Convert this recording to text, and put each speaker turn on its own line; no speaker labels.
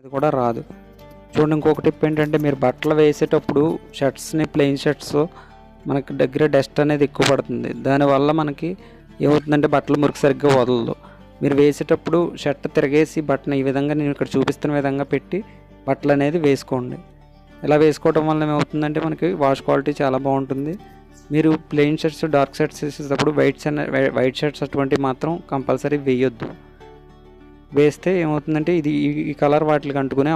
అది కూడా రాదు. చూడండి, ఇంకొక టిప్ ఏంటంటే మీరు బట్టలు వేసేటప్పుడు షర్ట్స్ని, ప్లెయిన్ షర్ట్స్ మనకి దగ్గర డస్ట్ అనేది ఎక్కువ పడుతుంది. దానివల్ల మనకి ఏమవుతుందంటే బట్టలు మురికి సరిగ్గా వదలదు. మీరు వేసేటప్పుడు షర్ట్ తిరగేసి బట్టను ఈ విధంగా నేను ఇక్కడ చూపిస్తున్న విధంగా పెట్టి బట్టలు అనేది వేసుకోండి. ఇలా వేసుకోవడం వల్ల ఏమవుతుందంటే మనకి వాష్ క్వాలిటీ చాలా బాగుంటుంది. మీరు ప్లెయిన్ షర్ట్స్, డార్క్ షర్ట్స్ వేసేటప్పుడు వైట్ షర్ట్స్ అటువంటివి మాత్రం కంపల్సరీ వేయొద్దు. వేస్తే ఏమవుతుందంటే ఇది ఈ కలర్ వాటికి అంటుకునే